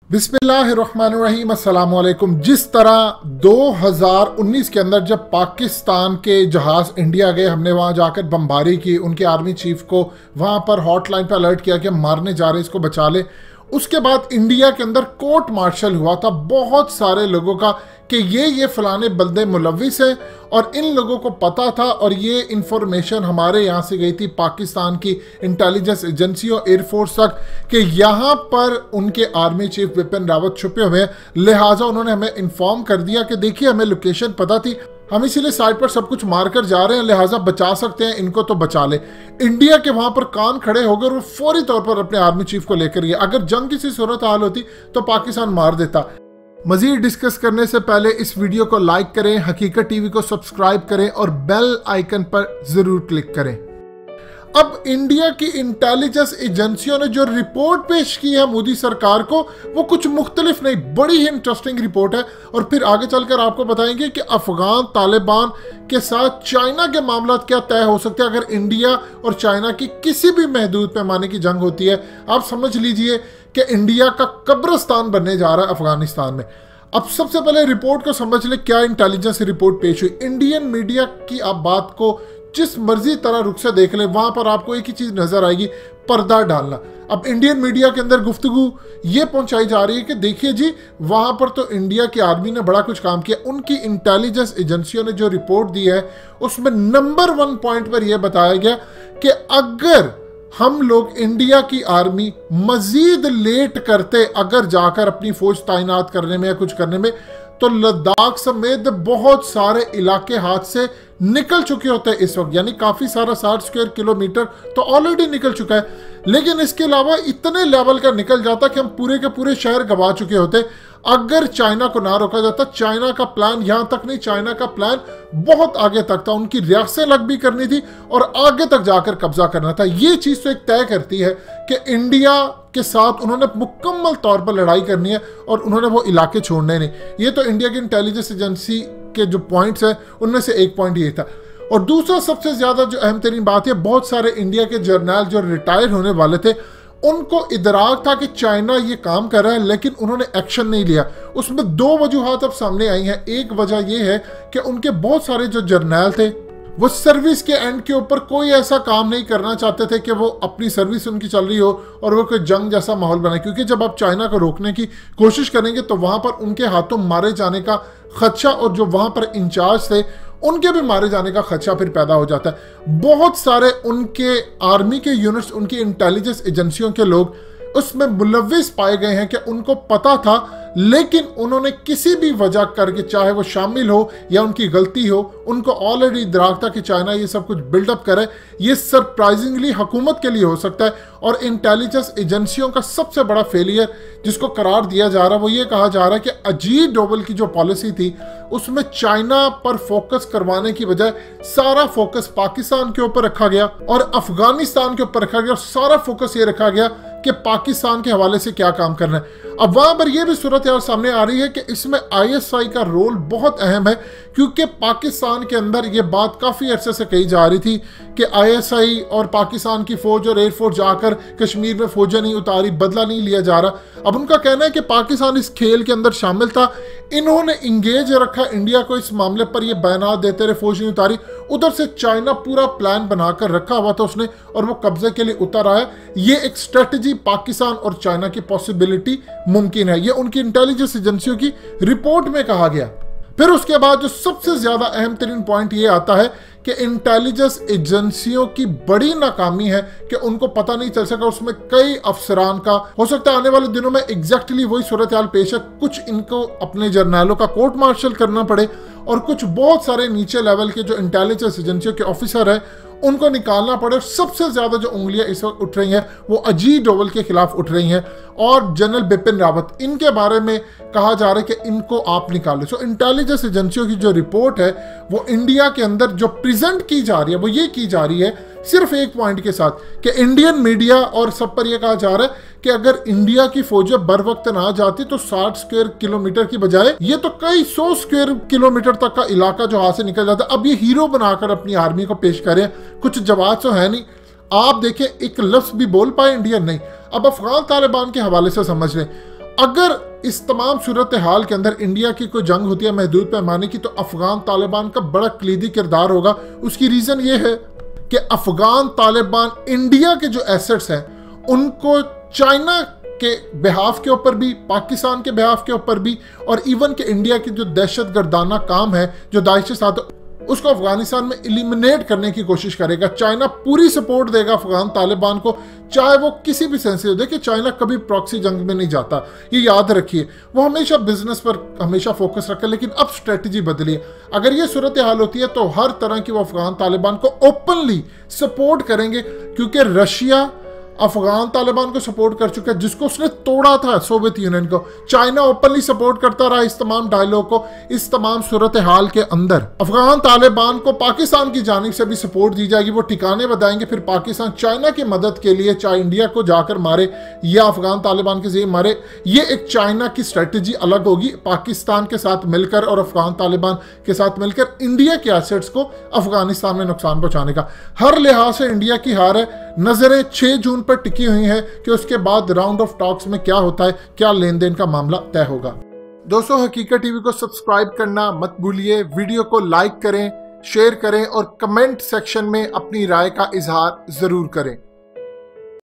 बिस्मिल्लाहिर्रहमानिर्रहीम, अस्सलाम वालेकुम। जिस तरह 2019 के अंदर जब पाकिस्तान के जहाज़ इंडिया गए, हमने वहाँ जाकर बमबारी की, उनके आर्मी चीफ को वहाँ पर हॉटलाइन पर अलर्ट किया कि हम मारने जा रहे हैं, इसको बचा ले। उसके बाद इंडिया के अंदर कोर्ट मार्शल हुआ था बहुत सारे लोगों का कि ये फलाने बंदे मुलविस हैं और इन लोगों को पता था, और ये इंफॉर्मेशन हमारे यहाँ से गई थी पाकिस्तान की इंटेलिजेंस एजेंसियों, एयरफोर्स तक, कि यहाँ पर उनके आर्मी चीफ बिपिन रावत छुपे हुए हैं। लिहाजा उन्होंने हमें इन्फॉर्म कर दिया कि देखिए हमें लोकेशन पता थी, हम इसीलिए साइड पर सब कुछ मारकर जा रहे हैं, लिहाजा बचा सकते हैं इनको तो बचा ले। इंडिया के वहां पर कान खड़े हो गए और फौरी तौर पर अपने आर्मी चीफ को लेकर गए। अगर जंग किसी सूरत हाल होती तो पाकिस्तान मार देता। मजीद डिस्कस करने से पहले इस वीडियो को लाइक करें, हकीकत टीवी को सब्सक्राइब करें और बेल आइकन पर जरूर क्लिक करें। अब इंडिया की इंटेलिजेंस एजेंसियों ने जो रिपोर्ट पेश की है मोदी सरकार को, वो कुछ मुख्तलिफ नहीं, बड़ी ही इंटरेस्टिंग रिपोर्ट है। और फिर आगे चलकर आपको बताएंगे कि अफगान तालिबान के साथ चाइना के मामला क्या तय हो सकते हैं अगर इंडिया और चाइना की किसी भी महदूद पैमाने की जंग होती है। आप समझ लीजिए कि इंडिया का कब्रिस्तान बनने जा रहा है अफगानिस्तान में। अब सबसे पहले रिपोर्ट को समझ ले, क्या इंटेलिजेंस रिपोर्ट पेश हुई। इंडियन मीडिया की आप बात को जिस मर्जी तरह रुख से देख ले, वहां पर आपको एक ही चीज नजर आएगी, पर्दा डालना। अब इंडियन मीडिया के अंदर गुफ्तगू ये पहुंचाई जा रही है कि देखिए जी, वहां पर तो इंडिया की आर्मी ने बड़ा कुछ काम किया। उनकी इंटेलिजेंस एजेंसियों ने जो रिपोर्ट दी है उसमें नंबर 1 पॉइंट पर यह बताया गया कि अगर हम लोग इंडिया की आर्मी मजीद लेट करते, अगर जाकर अपनी फौज तैनात करने में या कुछ करने में, तो लद्दाख समेत बहुत सारे इलाके हाथ से निकल चुके होते हैं इस वक्त। यानी काफी सारा 60 स्क्वायर किलोमीटर तो ऑलरेडी निकल चुका है, लेकिन इसके अलावा इतने लेवल का निकल जाता कि हम पूरे के पूरे शहर गवा चुके होते अगर चाइना को ना रोका जाता। चाइना का प्लान यहां तक नहीं, चाइना का प्लान बहुत आगे तक था। उनकी रियासतें अलग भी करनी थी और आगे तक जाकर कब्जा करना था। ये चीज तो एक तय करती है कि इंडिया के साथ उन्होंने मुकम्मल तौर पर लड़ाई करनी है और उन्होंने वो इलाके छोड़ने नहीं। ये तो इंडिया की इंटेलिजेंस एजेंसी के जो पॉइंट्स हैं उनमें से एक पॉइंट ये था। और दूसरा सबसे ज्यादा जो अहम तरीन बात है, बहुत सारे इंडिया के जर्नल जो रिटायर होने वाले थे, उनको इदराक था कि चाइना ये काम कर रहा है, लेकिन उन्होंने एक्शन नहीं लिया। उसमें 2 वजूहात अब सामने आई हैं। एक वजह यह है कि उनके बहुत सारे जो जर्नल थे वो सर्विस के एंड के ऊपर कोई ऐसा काम नहीं करना चाहते थे कि वो अपनी सर्विस उनकी चल रही हो और वो कोई जंग जैसा माहौल बनाए, क्योंकि जब आप चाइना को रोकने की कोशिश करेंगे तो वहां पर उनके हाथों मारे जाने का खदशा, और जो वहां पर इंचार्ज थे उनके भी मारे जाने का खदशा फिर पैदा हो जाता है। बहुत सारे उनके आर्मी के यूनिट्स, उनकी इंटेलिजेंस एजेंसियों के लोग उसमें मुलविस पाए गए हैं कि उनको पता था, लेकिन उन्होंने किसी भी वजह करके, चाहे वो शामिल हो या उनकी गलती हो, उनको ऑलरेडी इदराक था कि चाइना ये सब कुछ बिल्डअप करे। ये सरप्राइजिंगली हुकूमत के लिए हो सकता है। और इंटेलिजेंस एजेंसियों का सबसे बड़ा फेलियर जिसको करार दिया जा रहा है वो ये कहा जा रहा है कि अजीत डोवल की जो पॉलिसी थी उसमें चाइना पर फोकस करवाने की बजाय सारा फोकस पाकिस्तान के ऊपर रखा गया और अफगानिस्तान के ऊपर रखा गया, और सारा फोकस ये रखा गया कि पाकिस्तान के हवाले से क्या काम करना है। अब वहां पर यह भी सूरत यार सामने आ रही है कि इसमें ISI का रोल बहुत अहम है, क्योंकि पाकिस्तान के अंदर यह बात काफी अरसे से कही जा रही थी कि ISI और पाकिस्तान की फौज और एयरफोर्स जाकर कश्मीर में फौजें नहीं उतारी, बदला नहीं लिया जा रहा। अब उनका कहना है कि पाकिस्तान इस खेल के अंदर शामिल था, इन्होंने इंगेज रखा इंडिया को इस मामले पर, यह बयान देते रहे, फौज नहीं उतारी। उधर से चाइना पूरा प्लान बनाकर रखा हुआ था उसने, और वो कब्जे के लिए उतर आया। ये एक स्ट्रेटजी पाकिस्तान और चाइना की पॉसिबिलिटी मुमकिन है, ये उनकी इंटेलिजेंस एजेंसियों की रिपोर्ट में कहा गया। फिर उसके बाद जो सबसे ज्यादा अहम तरीन पॉइंट ये आता है कि इंटेलिजेंस एजेंसियों की बड़ी नाकामी है कि उनको पता नहीं चल सका, उसमें कई अफसरान का हो सकता है आने वाले दिनों में एग्जैक्टली वही सूरत हाल पेश है। कुछ इनको अपने जर्नलों का कोर्ट मार्शल करना पड़े, और कुछ बहुत सारे नीचे लेवल के जो इंटेलिजेंस एजेंसियों के ऑफिसर है उनको निकालना पड़े। और सबसे ज्यादा जो उंगलियां इस वक्त उठ रही हैं वो अजीत डोवल के खिलाफ उठ रही हैं और जनरल बिपिन रावत, इनके बारे में कहा जा रहा है कि इनको आप निकालें। सो इंटेलिजेंस एजेंसियों की जो रिपोर्ट है वो इंडिया के अंदर जो प्रेजेंट की जा रही है वो ये की जा रही है सिर्फ एक पॉइंट के साथ कि इंडियन मीडिया और सब पर यह कहा जा रहा है कि अगर इंडिया की फौजें बर वक्त ना जाती तो 60 स्क्वायर किलोमीटर की बजाय ये तो कई 100 स्क्वायर किलोमीटर तक का इलाका जो हाथ से निकल जाता। अब ये हीरो बनाकर अपनी आर्मी को पेश करें, कुछ जवाब तो है नहीं। आप देखें एक लफ्ज भी बोल पाए इंडियन नहीं। अब अफगान तालिबान के हवाले से समझ लें, अगर इस तमाम सूरत हाल के अंदर इंडिया की कोई जंग होती है महदूद पैमाने की, तो अफगान तालिबान का बड़ा कलीदी किरदार होगा। उसकी रीजन ये है कि अफगान तालिबान इंडिया के जो एसेट्स हैं उनको चाइना के बिहाफ के ऊपर भी, पाकिस्तान के बिहाफ के ऊपर भी, और इवन के इंडिया की जो दहशत गर्दाना काम है जो दाइश के साथ, उसको अफगानिस्तान में एलिमिनेट करने की कोशिश करेगा। चाइना पूरी सपोर्ट देगा अफगान तालिबान को, चाहे वो किसी भी सेंस से। देखिए चाइना कभी प्रॉक्सी जंग में नहीं जाता, ये याद रखिए। वो हमेशा बिजनेस पर हमेशा फोकस रखा, लेकिन अब स्ट्रेटजी बदली है। अगर ये सूरत हाल होती है तो हर तरह की वो अफगान तालिबान को ओपनली सपोर्ट करेंगे, क्योंकि रशिया अफगान तालिबान को सपोर्ट कर चुका है, जिसको उसने तोड़ा था सोवियत यूनियन को। चाइना ओपनली सपोर्ट करता रहा इस तमाम डायलॉग को, इस तमाम सूरत हाल के अंदर। अफगान तालिबान को पाकिस्तान की जानिब से भी सपोर्ट दी जाएगी, वो ठिकाने बताएंगे। फिर पाकिस्तान चाइना की मदद के लिए चाहे इंडिया को जाकर मारे या अफगान तालिबान के जरिए मारे, ये एक चाइना की स्ट्रेटेजी अलग होगी। पाकिस्तान के साथ मिलकर और अफगान तालिबान के साथ मिलकर इंडिया के एसेट्स को अफगानिस्तान में नुकसान पहुंचाने का। हर लिहाज से इंडिया की हार है। नजरें 6 जून पर टिकी हुई है कि उसके बाद राउंड ऑफ टॉक्स में क्या होता है, क्या लेन देन का मामला तय होगा। दोस्तों, हकीकत टीवी को सब्सक्राइब करना मत भूलिए, वीडियो को लाइक करें, शेयर करें और कमेंट सेक्शन में अपनी राय का इजहार जरूर करें।